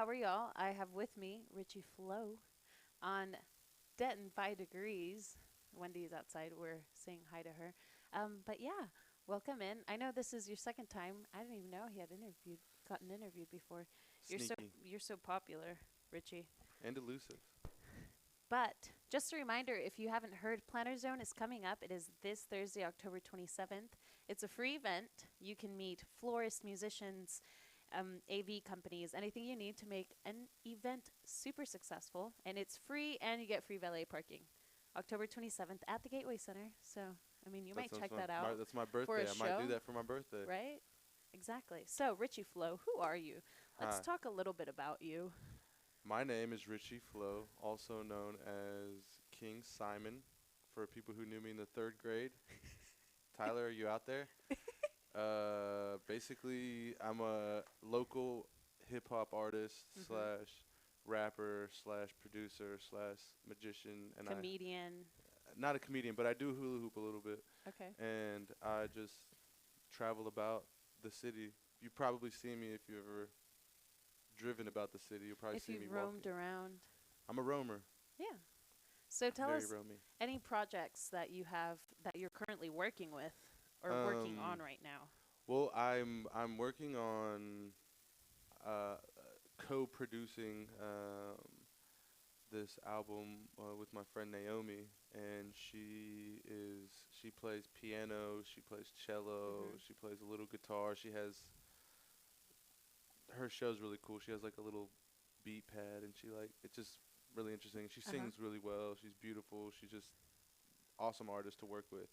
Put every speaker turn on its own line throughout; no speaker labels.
how are y'all? I have with me Richie Flo on Denton 5 degrees. Wendy's outside. We're saying hi to her. But yeah, welcome in. I know this is your second time. I didn't even know he had gotten interviewed before. You're so
Sneaky
you're so popular, Richie.
and elusive.
But just a reminder, if you haven't heard, Planner Zone is coming up. It is this Thursday, October 27th. It's a free event. You can meet florists, musicians, AV companies, anything you need to make an event super successful. And it's free, and you get free valet parking. October 27th at the Gateway Center. So, I mean, you
That
might
sounds
check
fun.
that out
That's my
for a
birthday. I might do
show,
that for my birthday.
right? Exactly. So, Richie Flo, who are you? Let's
Hi,
talk a little bit about you.
my name is Ritchy Flo, also known as King Simon, for people who knew me in the third grade. Tyler, are you out there? Basically, I'm a local hip hop artist
Hmm.
slash rapper slash producer slash magician, and
Comedian.
not a comedian, but I do hula hoop a little bit,
Okay.
and I just travel about the city. You probably see me if you've ever driven about the city. You'll probably
If
see me
you've roamed
walking.
around.
I'm a roamer,
Yeah. So tell
very
us
roamy.
any projects that you have that you're currently working with or working on
Um,
right now.
well, I'm working on uh, co-producing this album with my friend Naomi, and she plays piano, she plays cello,
Hmm.
she plays a little guitar. Her show's really cool. She has like a little beat pad, and it's just really interesting. She
Uh huh.
sings really well. She's beautiful. She's just awesome artist to work with,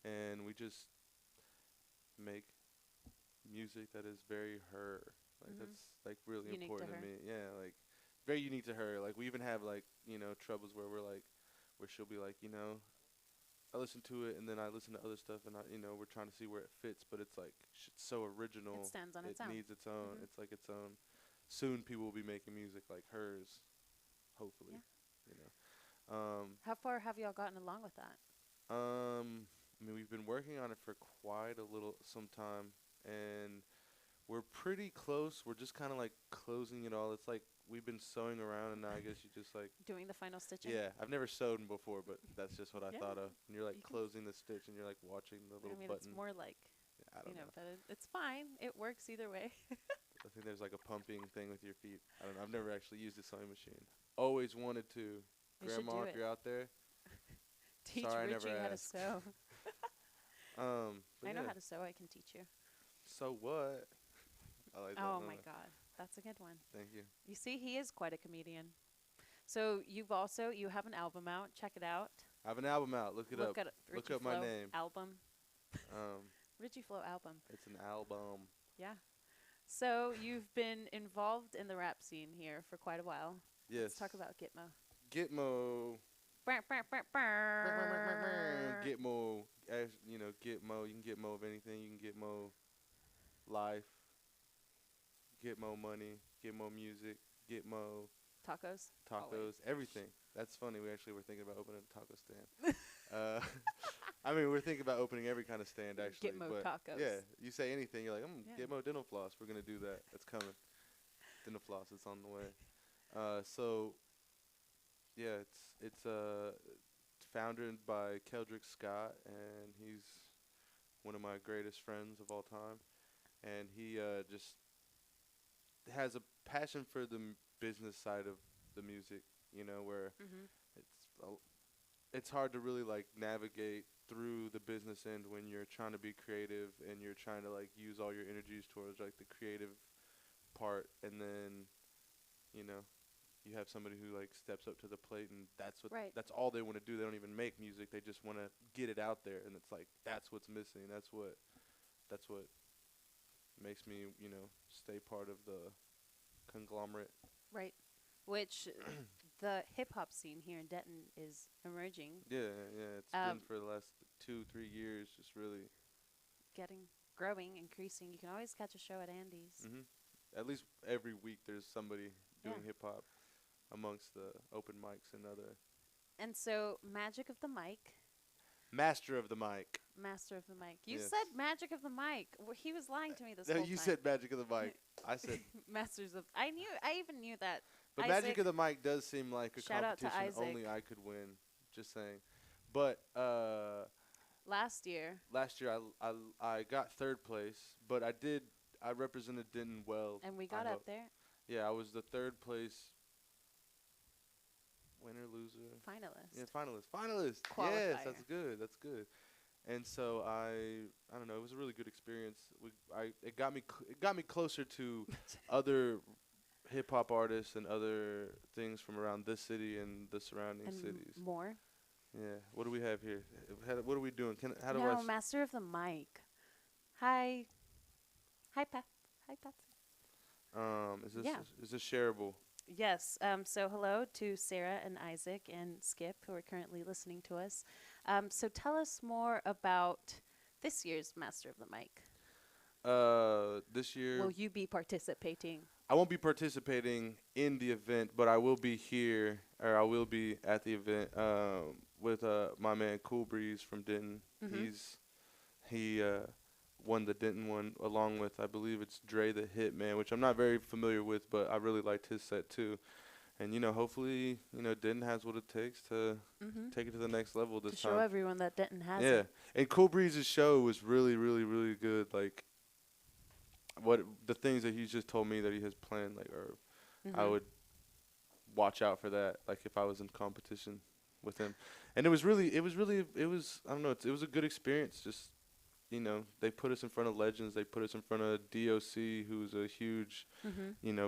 and we just make music that is very her. Like
Hmm.
that's like really
Unique to
important to
her.
me. Yeah, like very unique to her. Like we even have like troubles where where she'll be like I listen to it and then I listen to other stuff and we're trying to see where it fits, but it's like it's so
It
original.
stands on its
It
own.
needs its own.
Hmm.
It's like its own. Soon people will be making music like hers, hopefully.
Yeah.
You know. Um,
How far have y'all gotten along with that?
I mean, we've been working on it for quite a little some time, and we're pretty close. We're just kind of like closing it all. It's like we've been sewing around, and now I guess you just like,
Doing the final stitching?
yeah, I've never sewn before, but that's just what I
Yeah.
thought of. And you're like
You can.
closing the stitch, and you're like watching the
I
little
mean, it's
button.
more like,
I don't know.
but it's fine. It works either way.
I think there's like a pumping thing with your feet. I don't know. I've never actually used a sewing machine. Always wanted to.
You should do
Grandma, if
it.
you're out there,
Teach
sorry I never
Richie how to
asked.
sew.
But
I know
yeah.
how to sew. I can teach you.
So what? I like that.
Oh
No,
my
no.
God. That's a good one.
Thank you.
You see, he is quite a comedian. So you have an album out. Check it out.
I have an album out. Look it up.
Look at
Look
Richie
up my
Flo
name.
album.
Um,
Richie Flo album.
it's an album.
Yeah. So you've been involved in the rap scene here for quite a while. Let's talk
Yes.
about Gitmo.
Gitmo.
Brr, brr, brr, brr.
Gitmo. Gitmo. You can get mo of anything. You can get mo life, get mo money, get mo music, get mo
Tacos. Always.
tacos, everything. That's funny. We actually were thinking about opening a taco stand. Uh, I mean, we're thinking about opening every kind of stand actually.
Gitmo
But
tacos.
yeah, you say anything, you're like,
Yeah.
Gitmo dental floss. We're gonna do that. It's coming. Dental floss. It's on the way. So yeah, it's founded by Keldrick Scott, and he's one of my greatest friends of all time. And he just has a passion for the business side of the music. Where
Mm-hmm.
it's it's hard to really like navigate through the business end when you're trying to be creative and you're trying to like use all your energies towards like the creative part, and then you know you have somebody who like steps up to the plate, and
Right.
that's all they want to do. They don't even make music. They just want to get it out there, and it's like that's what's missing. That's what makes me, stay part of the conglomerate.
Right. Which the hip hop scene here in Denton is emerging,
Yeah, yeah. It's been
um,
for the last 2, 3 years, just really.
growing, increasing. You can always catch a show at Andy's.
Hmm. At least every week, there's somebody
Yeah.
doing hip hop amongst the open mics and other
And so, magic of the mic,
master of the mic.
master of the mic. You said
Yes.
magic of the mic. He was lying to me this
No,
whole
you
time.
said magic of the mic. I said,
Masters of. I even knew that.
but Magic
Isaac.
of the Mic does seem like a
Shout out to
competition
Isaac.
only I could win. Just saying. But
Last year,
last year I got third place, but I represented Denton well.
and we
I
got up
hope.
there.
Yeah, I was the third place winner, loser.
Finalist.
Yeah, finalist. Yes,
Qualifier.
that's good. That's good. And so I don't know. It was a really good experience. It got me it got me closer to other hip hop artists and other things from around this city and the surrounding
And
cities.
more.
Yeah. What do we have here? What are we doing? How do
No, Master of the Mic. Hi. Hi, Pat. Hi, Patsy. Yeah.
is this shareable?
Yes. So hello to Sarah and Isaac and Skip who are currently listening to us. So tell us more about this year's Master of the Mic.
This year
Will you be participating?
I won't be participating in the event, but I will be here, or I will be at the event with my man Cool Breeze from Denton.
Mm-hmm.
He won the Denton one along with, I believe it's Dre the Hitman, which I'm not very familiar with, but I really liked his set too. And hopefully, Denton has what it takes to take it to the next level this
To
time.
show everyone that Denton has
Yeah,
it.
and Cool Breeze's show was really, really, really good. Like, what the things that he's just told me that he has planned, like, or I would watch out for that, like if I was in competition with him. And it was I don't know, it was a good experience. Just they put us in front of legends. They put us in front of DOC, who's a huge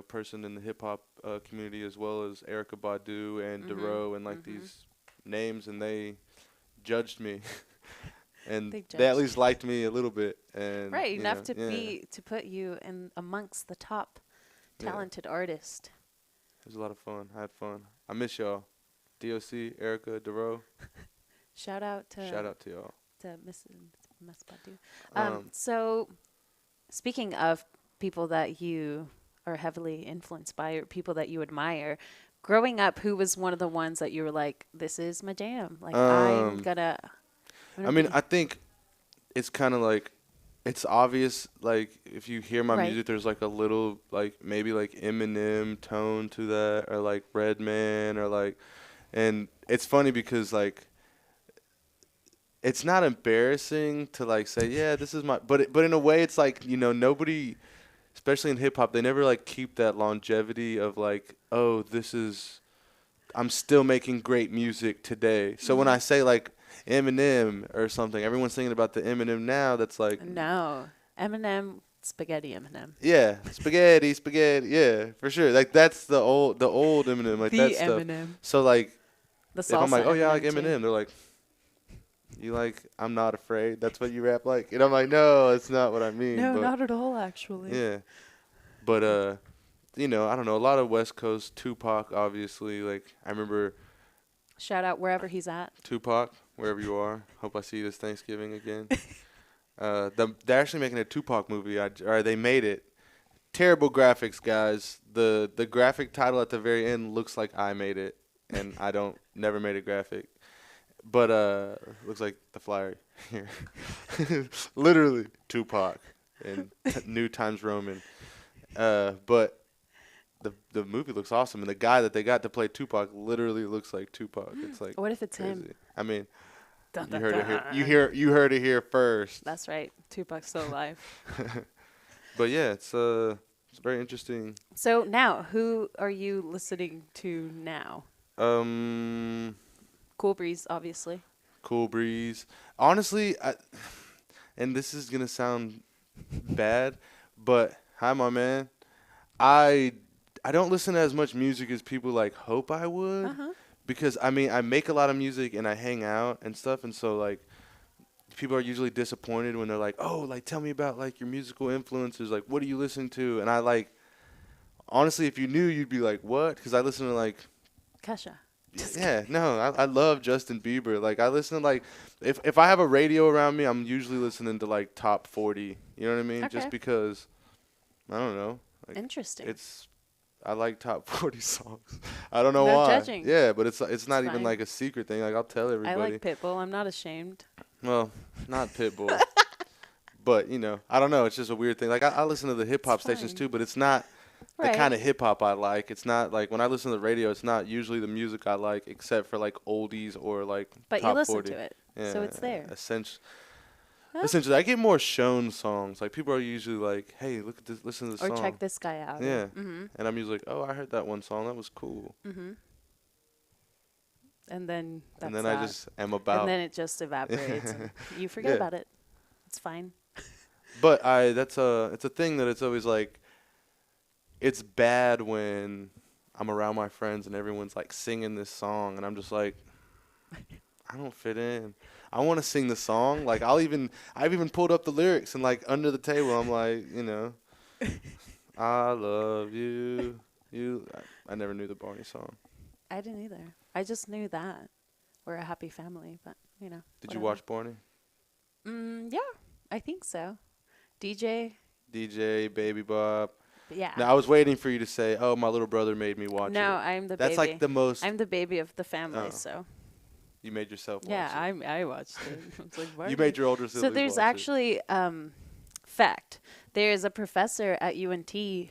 person in the hip hop community, as well as Erica Badu and Dero and like these names, and they judged me. And they at least liked me a little bit, and
right, enough to put you in amongst the top talented artists.
It was a lot of fun. I had fun. I miss y'all, DOC, Erica, Dero.
Shout out to
y'all.
To Miss Badu. So, speaking of people that you are heavily influenced by, or people that you admire, growing up, who was one of the ones that you were like, "This is my jam"? Like, I'm gonna
I think it's kind of like, it's obvious, like, if you hear my music, there's like a little, like, maybe like Eminem tone to that, or like Redman, or like, and it's funny because, like, it's not embarrassing to, like, say, yeah, this is my, but in a way, it's like, nobody, especially in hip hop, they never, like, keep that longevity of, like, oh, I'm still making great music today. So when I say, like, Eminem or something, everyone's thinking about the Eminem now that's like,
no, Eminem, spaghetti Eminem.
Yeah, spaghetti, yeah, for sure. Like, that's the old Eminem, like that stuff. Eminem. So, like, if I'm like, oh yeah, I like Eminem, they're like, you like I'm Not Afraid? That's what you rap like? And I'm like, no, it's not what I mean.
No, not at all, actually.
Yeah, but I don't know, a lot of West Coast, Tupac, obviously. Like, I remember.
Shout out wherever he's at.
Tupac, wherever you are. Hope I see you this Thanksgiving again. They're actually making a Tupac movie. Or they made it. Terrible graphics, guys. The graphic title at the very end looks like I made it, and I never made a graphic. But looks like the flyer here. Literally Tupac and New Times Roman. But the movie looks awesome, and the guy that they got to play Tupac literally looks like Tupac. It's like,
what if it's
crazy.
him?
I mean, you heard it here first.
That's right. Tupac's still alive.
But yeah, it's very interesting.
So now, who are you listening to now? Cool Breeze, obviously.
Cool Breeze. Honestly, and this is gonna sound bad, but hi, my man. I don't listen to as much music as people like hope I would, because I mean, I make a lot of music and I hang out and stuff, and so, like, people are usually disappointed when they're like, oh, like, tell me about, like, your musical influences, like, what do you listen to? And I, like, honestly, if you knew, you'd be like, what? Because I listen to, like,
Kesha.
Yeah, no, I love Justin Bieber. Like, I listen to, like, if I have a radio around me, I'm usually listening to, like, top 40. You know what I mean?
Okay.
Just because, I don't know. Like,
interesting.
I like top 40 songs. I don't know
no
why.
Judging.
Yeah, but it's not even
fine.
like a secret thing. Like, I'll tell everybody.
I like Pitbull. I'm not ashamed.
Well, not Pitbull. But I don't know. It's just a weird thing. Like I listen to the hip
It's
hop stations
fine.
too, but it's not the kind
Right.
of hip hop I like. It's not like when I listen to the radio. It's not usually the music I like, except for like oldies or like
But you
top
listen to
40.
it, so
Yeah,
it's there. Huh?
essentially, I get more shown songs. Like people are usually like, "Hey, look at this, listen to this
Or
song."
check this guy out. Or
Yeah, and I'm usually like, "Oh, I heard that one song. That was cool."
and then
And
that's
then I
that.
just am
And
about.
then it just evaporates, and you forget
Yeah,
about it. It's fine.
but it's a thing that it's always like it's bad when I'm around my friends and everyone's like singing this song and I'm just like I don't fit in. I want to sing the song. Like I've even pulled up the lyrics and like under the table I'm like, I love you. I never knew the Barney song.
I didn't either. I just knew that we're a happy family, but
Did you
whatever.
watch Barney?
Yeah, I think so. DJ,
DJ, Baby Bob.
but yeah.
Now I was waiting for you to say, "Oh, my little brother made me watch
No,
it."
I'm the
That's
baby.
like the most.
I'm the baby of the family,
Oh,
so
you made yourself watch
yeah,
it.
I watched it. It's like
You
Barney.
made your older
So
siblings
there's
watch it.
actually fact. There's a professor at UNT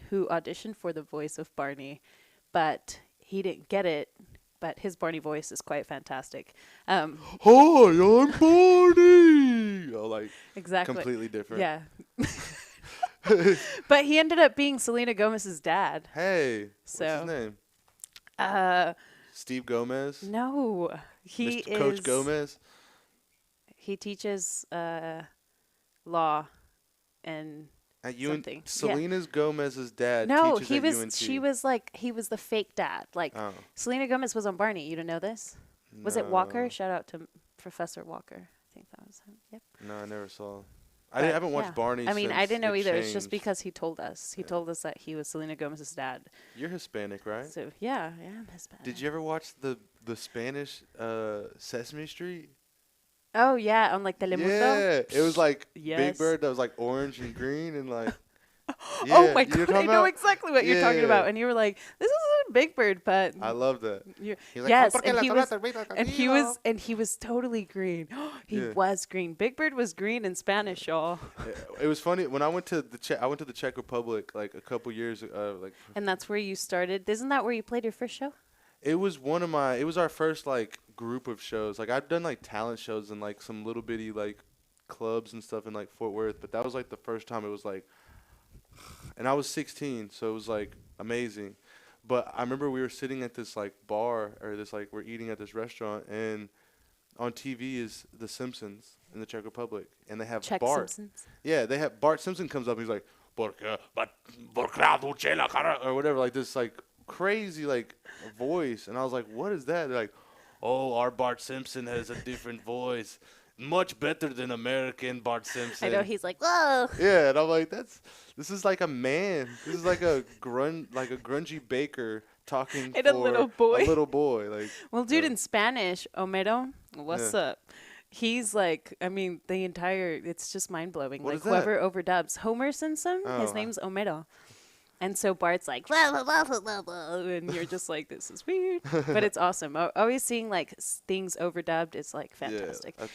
who auditioned for the voice of Barney, but he didn't get it. But his Barney voice is quite fantastic.
Hi, I'm Barney. Oh, like
Exactly.
completely different.
Yeah. But he ended up being Selena Gomez's dad.
Hey, what's
So,
his name?
uh,
Steve Gomez.
no, he
Mr. Coach
is.
Gomez.
He teaches law and
At UNT.
something. Yeah.
Selena's Gomez's dad
No,
teaches
he
at
was.
UNT.
She was like he was the fake dad. Like
Oh,
Selena Gomez was on Barney. You don't know this? Was it Walker?
no.
Shout out to Professor Walker. I think that was him. Yep.
No, I never saw.
But,
I haven't watched
yeah.
Barney.
I mean, I
since
didn't know
it
either. It's just
changed.
because he told us. He
Yeah.
told us that he was Selena Gomez's dad.
You're Hispanic, right?
So yeah, I am Hispanic.
Did you ever watch the Spanish Sesame Street?
Oh yeah, on like Telemundo.
Yeah, it was like Big
Yes.
Bird that was like orange and green and like.
Oh
Yeah,
my
you know what
god,
I'm
I know
talking about?
exactly what you're talking about.
Yeah.
And you were like, "This isn't Big Bird," but
I love that.
you're,
He's like,
yes,
"Porque
and
la
he
tabla
was,
termina
and he was totally green. He
Yeah.
was green. Big Bird was green in Spanish, y'all.
It was funny when I went to the Czech Republic like a couple years like
And that's where you started. Isn't that where you played your first show?
it was our first like group of shows. Like I've done like talent shows in like some little bitty like clubs and stuff in like Fort Worth, but that was like the first time it was like and I was 16, so it was like amazing. But I remember we were sitting at this like bar or this like we're eating at this restaurant and on TV is The Simpsons in the Czech Republic and they have
Czech
Bart.
Simpsons.
Yeah, they have Bart Simpson comes up and he's like, or whatever, like this like crazy like voice, and I was like, what is that? They're like, oh, our Bart Simpson has a different voice, much better than American Bart Simpson.
I know he's like, whoa.
Yeah, and I'm like, this is like a man. This is like a grungy baker talking
And
for
a little boy.
A little boy, like.
Well, dude,
Yeah.
in Spanish, Homero, what's up? He's like, I mean, it's just mind blowing.
What
Like
is that?
whoever overdubs Homer Simpson, his
Oh.
name's Homero. And so Bart's like, blah, blah, blah, blah, blah, blah, and you're just like, this is weird. But it's awesome. Always seeing like things overdubbed is like fantastic.
Yeah,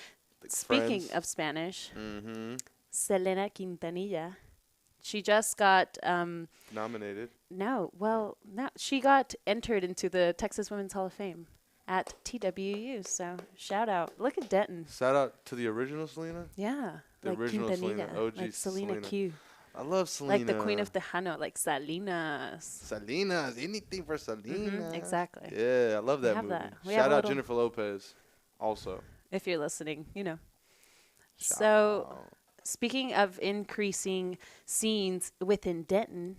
Speaking of Spanish,
mm-hmm.
Selena Quintanilla, she just got,
Nominated.
no, she got entered into the Texas Women's Hall of Fame at TWU. So shout out. Look at Denton.
Shout out to the original Selena.
Yeah.
The
Like
original Selena,
Quintanilla.
OG
Like Selena
Selena.
Q.
I love Selena.
Like the Queen of Tejano, like Salinas.
Salinas, anything for Selena.
Exactly.
Yeah, I love
We
that
have
movie.
that. We have
Shout
a
out
little-
Jennifer Lopez, also.
If you're listening,
Shout
So,
out.
speaking of increasing scenes within Denton,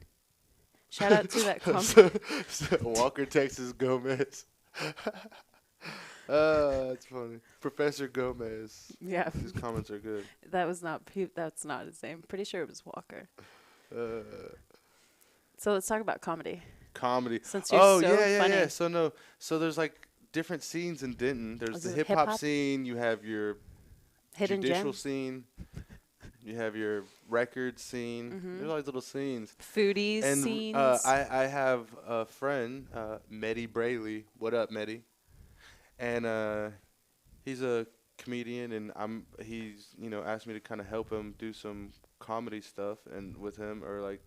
shout out to that comment.
So Walker, Texas Gomez. That's funny. Professor Gomez.
Yeah,
His comments are good.
that's not his name. Pretty sure it was Walker.
Uh,
So let's talk about comedy.
comedy.
Since you're
Oh
so
yeah.
funny.
So there's like different scenes in Denton. There's
Is
the
it
hip hop
hip-hop?
scene. You have your
Hidden
judicial
gem.
scene. You have your record scene.
Mhm.
There's all these little scenes.
Foodies
And
scenes.
I have a friend, Meddy Brayley. What up, Meddy? And he's a comedian, and he's asked me to kind of help him do some comedy stuff and with him, or like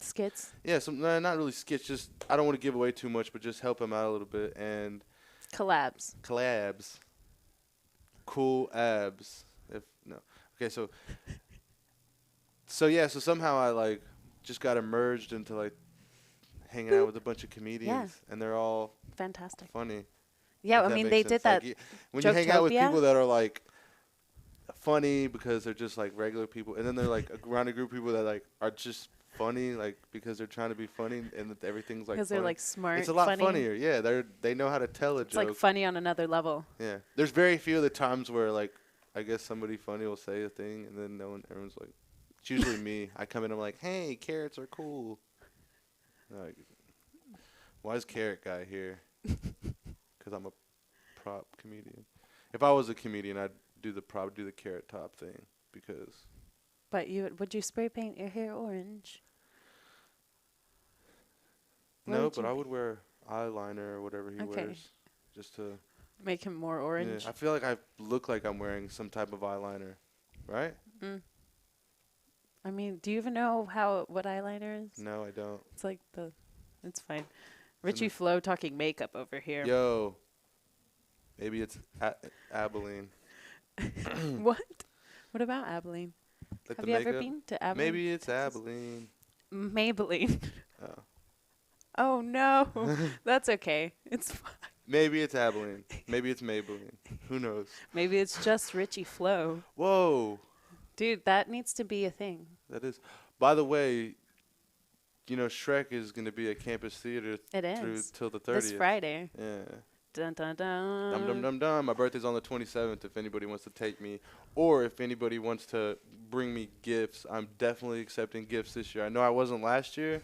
Skits.
yeah, some not really skits. Just I don't want to give away too much, but just help him out a little bit and
Collabs.
collabs, cool abs. If no, okay, so yeah, so somehow I like just got emerged into like hanging out with a bunch of comedians, and they're all
Fantastic.
funny.
Yeah,
If
I
that
mean,
makes
they
sense.
did that.
Like, when you hang out with
Joketopia?
people that are like funny because they're just like regular people, and then they're like around a group of people that like are just funny, like because they're trying to be funny, and that everything's like
Because they're like smart.
it's a lot
funny.
funnier. Yeah, they know how to tell a
It's
joke.
like funny on another level.
Yeah, there's very few of the times where like I guess somebody funny will say a thing, and then everyone's like, it's usually me. I come in, I'm like, hey, carrots are cool. Like, why is Carrot Guy here? Because I'm a prop comedian. If I was a comedian, I'd do the carrot top thing because.
But would you spray paint your hair orange?
No, but I would wear eyeliner or whatever he
Okay.
wears, just to
Make him more orange.
Yeah, I feel like I look like I'm wearing some type of eyeliner, right?
Mm. I mean, do you even know what eyeliner is?
No, I don't.
It's like it's fine. Ritchy Flo talking makeup over here.
Yo, maybe it's Abilene.
What? What about Abilene?
Like
Have
the
you ever
makeup?
been to Abilene?
Maybe it's
Texas?
Abilene.
Maybelline.
Oh.
Oh no, that's okay. It's fine.
Maybe it's Abilene. Maybe it's Maybelline. Who knows?
Maybe it's just Ritchy Flo.
Whoa.
Dude, that needs to be a thing.
That is. By the way, Shrek is going to be at Campus Theater
It
through
is.
till the 30th.
This Friday.
Yeah.
Dun dun dun.
Dum dum dum dum. My birthday's on the 27th. If anybody wants to take me, or if anybody wants to bring me gifts, I'm definitely accepting gifts this year. I know I wasn't last year.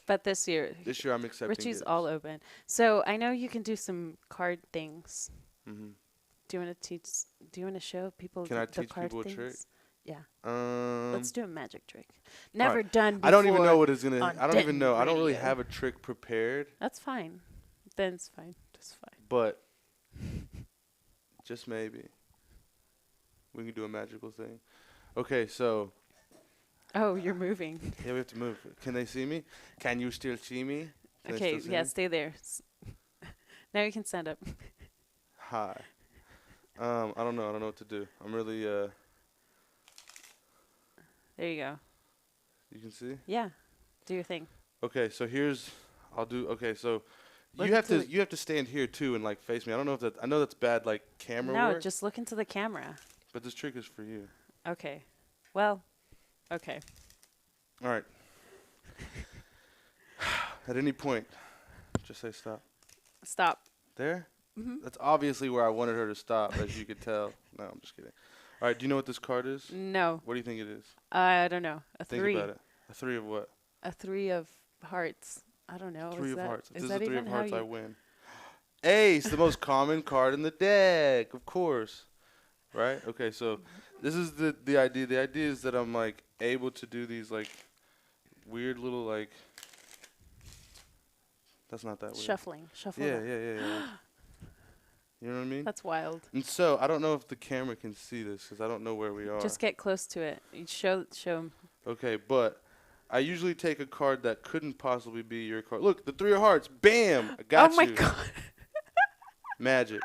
But this year.
This year I'm accepting
Richie's
gifts.
all open. So I know you can do some card things.
Mhm.
Do you want to teach? Do you want to show people
Can I
the
teach
card
people a
things?
trick?
Yeah. Let's do a magic trick. Never done before.
I don't even know what it's gonna.
on
I don't even
Denton
know. I don't really
Radio.
have a trick prepared,
That's fine. Then it's fine. Just fine.
but just maybe we can do a magical thing. Okay, so
Oh, you're moving.
yeah, we have to move. Can they see me? Can you still see me? Can they
Okay,
still see
yeah,
me?
stay there. Now you can stand up.
Hi. I don't know. I don't know what to do. I'm really.
There you go.
You can see.
Yeah, do your thing.
Okay, so I'll do. Okay, so
Look
you have
into
to you have to stand here too and like face me. I don't know if that. I know that's bad like camera
No,
work.
just look into the camera.
But this trick is for you.
Okay. Well, okay.
All right. At any point, just say stop.
Stop.
There?
Mhm.
That's obviously where I wanted her to stop, as you could tell. No, I'm just kidding. All right, do you know what this card is?
No,
What do you think it is?
I don't know. A
Think
three.
about it. A three of what?
A three of hearts. I don't know.
Three
is
of
that,
hearts. If
Is
this
that
is a three
even
of
how
hearts,
you?
I win. Ace, the most common card in the deck, of course. Right? Okay, so this is the idea. The idea is that I'm like able to do these like weird little like. That's not that weird.
Shuffling. Shuffle.
Yeah. You know what I mean?
That's wild.
And so I don't know if the camera can see this because I don't know where we are.
Just get close to it. You show 'em.
Okay, but I usually take a card that couldn't possibly be your card. Look, the three of hearts. Bam! I got
Oh my
you.
god.
Magic.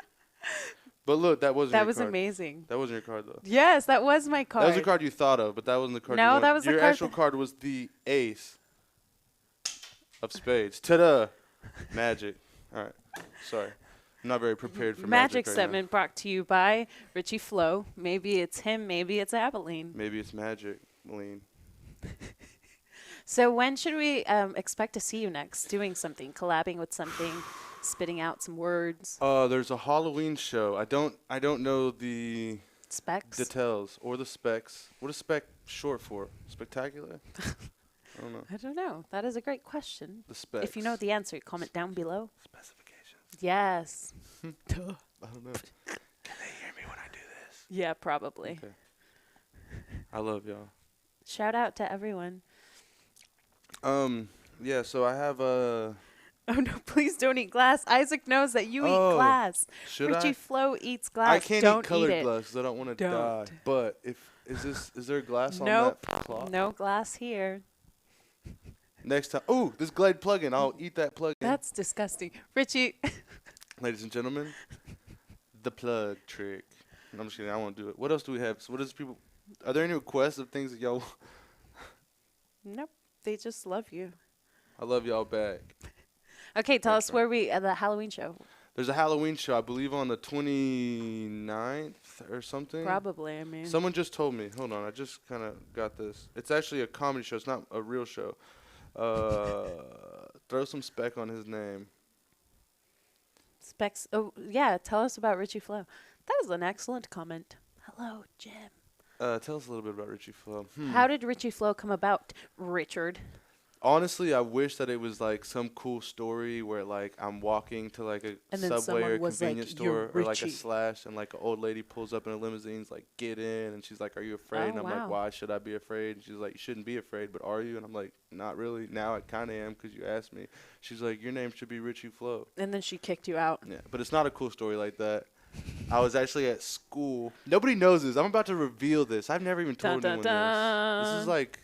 But look, that wasn't
That
your
was
card.
amazing.
That wasn't your card though.
Yes, that was my card.
That was the card you thought of, but that wasn't the card.
No,
you wanted.
that was the
your
card
actual
that-
card was the ace of spades. Ta-da! Magic. All right. Sorry, I'm not very prepared for
Magic
right
segment brought to you by Ritchy Flo. Maybe it's him. Maybe it's Abilene.
now. Maybe it's magic, Lean.
So when should we expect to see you next? Doing something, collabing with something, spitting out some words,
There's a Halloween show. I don't know the
specs.
details or the specs. What is spec short for? Spectacular? I don't know.
I don't know. That is a great question.
The specs.
If you know the answer, comment down below.
specifications.
Yes.
I don't know. Can they hear me when I do this?
Yeah, probably.
Okay. I love y'all.
Shout out to everyone.
Yeah, so I have
Oh no, please don't eat glass. Isaac knows that you eat
Oh,
glass.
should
Richie
I?
Flo eats glass.
I can't
Don't
eat colored
it.
glass 'cause I don't want to
Don't.
die. But is there glass on
Nope.
that cloth?
No glass here.
Next time. Ooh, this Glade plug-in. I'll eat that plug-in.
That's disgusting. Richie.
Ladies and gentlemen, the plug trick. I'm just kidding. I won't do it. What else do we have? So what is people? Are there any requests of things that y'all?
Nope. They just love you.
I love y'all back.
Okay, tell
Thanks,
us
man.
where we at the Halloween show.
There's a Halloween show, I believe, on the 29th or something.
Probably, I mean.
Someone just told me. Hold on, I just kind of got this. It's actually a comedy show. It's not a real show. Throw some speck on his name.
Specs. Oh, yeah. Tell us about Richie Flo. That was an excellent comment. Hello, Jim.
Tell us a little bit about Ritchy Flow.
How did Richie Flo come about, Richard?
Honestly, I wish that it was like some cool story where like I'm walking to like a
And then
Subway or
someone
a
was like,
convenience
"You're
store or like a
Richie."
Slash and like an old lady pulls up in a limousine, like get in, and she's like, "Are you afraid?"
Oh,
and I'm
wow.
like, "Why should I be afraid?" And she's like, "You shouldn't be afraid, but are you?" And I'm like, "Not really. Now I kind of am because you asked me." She's like, "Your name should be Richie Flo."
And then she kicked you out.
Yeah, but it's not a cool story like that. I was actually at school. Nobody knows this. I'm about to reveal this. I've never even told
Dun, dun,
anyone this. This is
dun.
like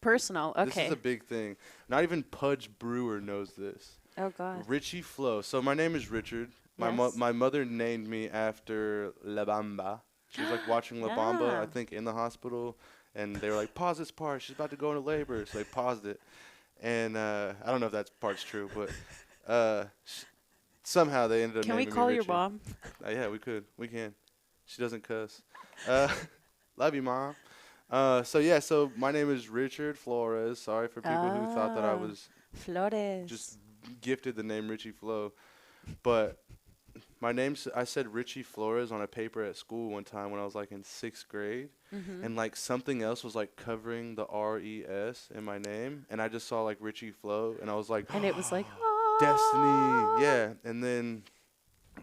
Personal.
this
Okay.
is a big thing. Not even Pudge Brewer knows this.
Oh God.
Richie Flo. So my name is Richard.
Yes.
My mother named me after La Bamba. She was like watching La Bamba, I
Yeah.
think, in the hospital, and they were like, "Pause this part. She's about to go into labor." So they paused it, and I don't know if that part's true, but somehow they ended up
Can we
naming
call
me
your
Richie.
mom?
Yeah, we could. We can. She doesn't cuss. Love you, Mom. So my name is Richard Flores. Sorry for people who thought that I
Ah.
was
Flores.
just gifted the name Richie Flo. But my name's I said Richie Flores on a paper at school one time when I was like in 6th grade.
Mm-hmm.
And like something else was like covering the R-E-S in my name. And I just saw like Richie Flo and I was like,
And it was like,
Destiny. Yeah. And then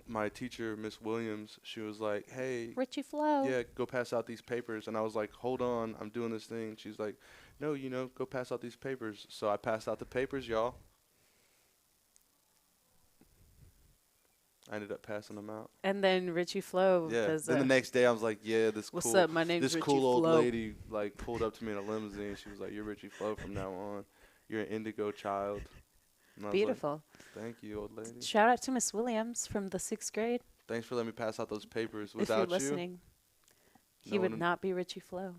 my teacher, Miss Williams, she was like, "Hey,
Richie Flo.
yeah, go pass out these papers." And I was like, "Hold on, I'm doing this thing." She's like, "No, go pass out these papers." So I passed out the papers, y'all. I ended up passing them out.
And then Richie Flo.
Yeah.
Does
Then the next day, I was like, "Yeah, this
What's
cool,
up? My name's
this
Richie
cool old
Flo.
lady like pulled up to me in a limousine. She was like, 'You're Richie Flo from now on. You're an indigo child.'" And I was
Beautiful.
like, "Thank you, old lady.
Shout out to Miss Williams from the 6th grade.
Thanks for letting me pass out those papers.
If you're
Without you,
listening, he
no
would
one-
not be Richie Flo.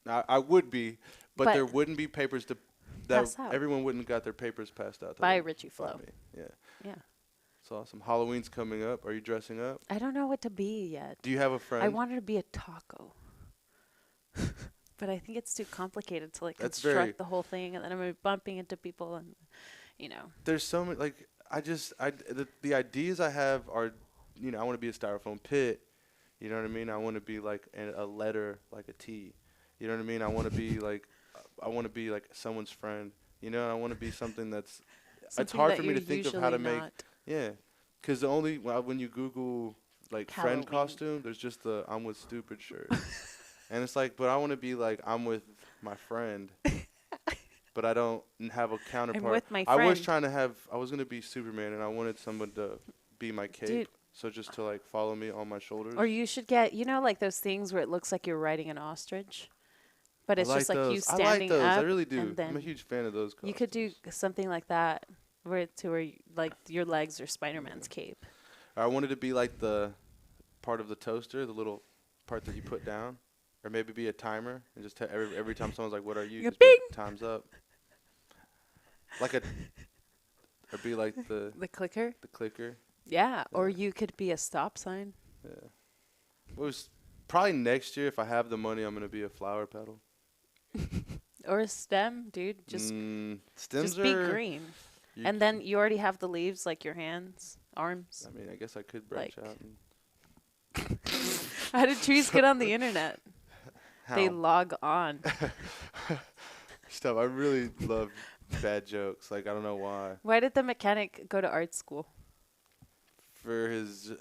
I would be, but
But
there wouldn't be papers to that
pass out.
everyone wouldn't got their papers passed out to
By
them
Richie
by
Flo.
me. Yeah.
Yeah.
It's awesome. Halloween's coming up. Are you dressing up?
I don't know what to be yet.
Do you have a friend?
I wanted to be a taco. But I think it's too complicated to like
That's
construct
very-
the whole thing, and then I'm gonna be bumping into people, and
There's so many like the ideas I have are, I want to be a styrofoam pit. You know what I mean? I want to be like a letter, like a T. You know what I mean? I want to be like someone's friend. I want to be something that's. It's
something
hard
that
for me
you're
to think of how to
usually
make.
not.
Yeah, because the only when you Google like friend
Halloween.
costume, there's just the I'm with stupid shirt, and it's like, but I want to be like I'm with my friend, but I don't have a counterpart.
I'm with my
I was
friend.
I was gonna be Superman, and I wanted someone to be my cape,
Dude.
so just to like follow me on my shoulders.
Or you should get, like those things where it looks like you're riding an ostrich, but it's
I like
just like
those.
you
I
standing
like those.
up.
I really do.
and
I'm a
then
huge fan of those. Costumes.
You could do something like that, where like your legs are Spider-Man's cape.
I wanted to be like the part of the toaster, the little part that you put down, or maybe be a timer and just every time someone's like, "What are you?"
You go,
just be like,
"Bing!"
time's up. Like or be like the
The clicker.
clicker.
Yeah. Or
Yeah.
you could be a stop sign.
Yeah. It was probably next year if I have the money. I'm gonna be a flower petal.
Or a stem, dude. Just
stems
be
are.
green.
you
And then you already have the leaves, like your hands, arms.
I mean, I guess I could branch
like-
out. And
How did trees get on the internet? They
how?
log on.
Stuff. I really love bad jokes. Like I don't know why.
Why did the mechanic go to art school?
For his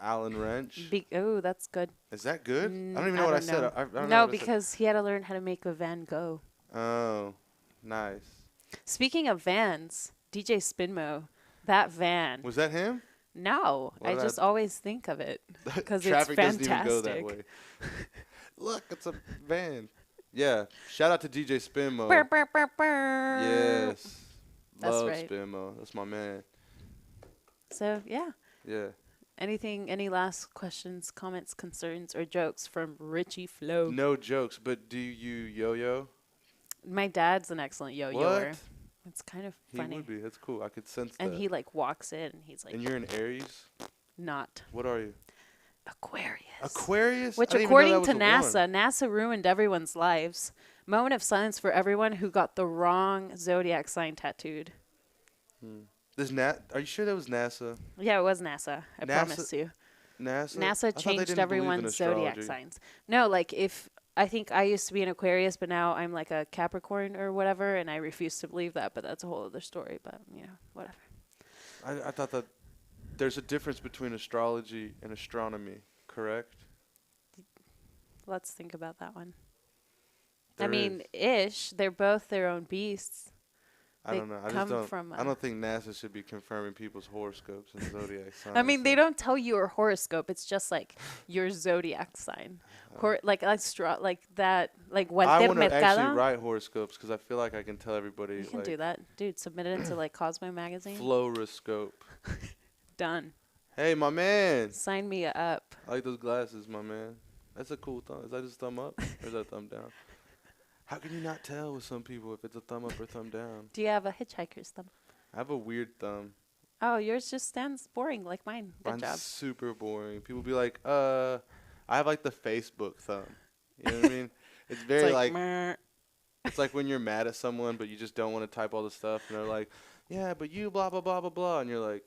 Allen wrench.
Oh, that's good.
Is that good?
Mm,
I don't even know what I said.
know.
I don't know
No,
what I said.
because he had to learn how to make a Van Gogh.
Oh, nice.
Speaking of vans, DJ Spinmo, that van.
Was that him?
No,
What
I
did
just always think of it because it's
Traffic doesn't even go that
fantastic.
way. Look, it's a van. Yeah. Shout out to DJ Spinmo.
Burr, burr, burr, burr.
Yes.
That's
Love
right.
Spinmo. That's my man.
So, yeah.
Yeah.
Any last questions, comments, concerns, or jokes from Ritchy Flow?
No jokes, but do you yo-yo?
My dad's an excellent
What?
yo-yoer. It's kind of
He
funny.
would be. That's cool. I could sense
And
that.
he, like, walks in and he's like,
And you're an Aries?
not.
What are you?
Aquarius.
Aquarius?
Which,
I didn't even know
according
that
to
was a one.
NASA ruined everyone's lives. Moment of silence for everyone who got the wrong zodiac sign tattooed.
Are you sure that was NASA?
Yeah, it was NASA. I
NASA?
promise you.
NASA? I
NASA
thought they
changed
didn't believe in
everyone's zodiac
astrology.
signs. No, like if I think I used to be an Aquarius, but now I'm like a Capricorn or whatever, and I refuse to believe that. But that's a whole other story. But whatever.
I thought that there's a difference between astrology and astronomy, correct?
Let's think about that one.
There
I mean,
is.
ish. They're both their own beasts.
I
They
don't know. I
come
just don't.
from.
I don't think NASA should be confirming people's horoscopes and zodiac signs.
I mean, they
so-
don't tell you your horoscope. It's just like your zodiac sign, like that, like
I
Walter
want to actually
Mercado.
write horoscopes because I feel like I can tell everybody.
You can
like,
do that, dude. Submit it into like Cosmo magazine.
Floroscope.
Done.
Hey, my man.
Sign me up.
I like those glasses, my man. That's a cool thumb. Is that just thumb up or is that thumb down? How can you not tell with some people if it's a thumb up or thumb down?
Do you have a hitchhiker's thumb?
I have a weird thumb.
Oh, yours just stands boring like mine. Good
Mine's
job.
super boring. People be like, I have like the Facebook thumb. You know what I mean? It's very like
meh.
it's like when you're mad at someone but you just don't want to type all the stuff and they're like, yeah, but you blah blah blah blah blah, and you're like,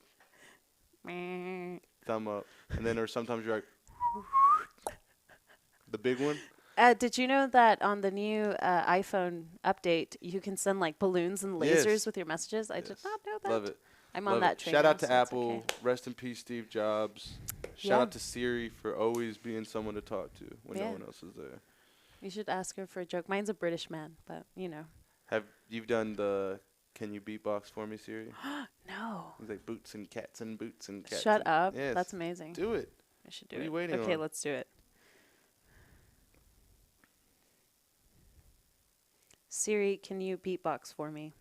Meh.
thumb up, and then or sometimes you're like, the big one.
Did you know that on the new iPhone update, you can send like balloons and lasers
Yes.
with your messages? I did
Yes.
not know that.
Love it.
I'm
Love
on that
it.
train.
Shout
now,
out to
so it's
Apple.
okay.
Rest in peace, Steve Jobs.
Yeah.
Shout out to Siri for always being someone to talk to when
Yeah.
no one else is there.
You should ask her for a joke. Mine's a British man, but
Have you done the "Can you beatbox for me" Siri?
No.
It's like boots and cats and boots and cats.
Shut
and
up.
Yes.
That's amazing.
Do it.
I should do
What are
it.
you waiting
Okay,
on?
let's do it. Siri, can you beatbox for me?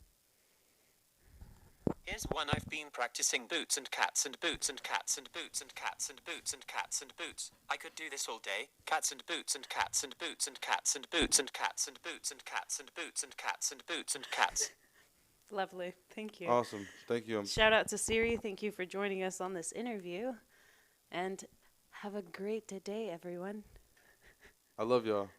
Here's one I've been practicing: boots and cats and boots and cats and boots and cats and boots and cats and boots. I could do this all day. Cats and boots and cats and boots and cats and boots and cats and boots and cats and boots and cats and boots and cats.
Lovely. Thank you.
Awesome. Thank you.
Shout out to Siri. Thank you for joining us on this interview. And have a great day, everyone.
I love y'all.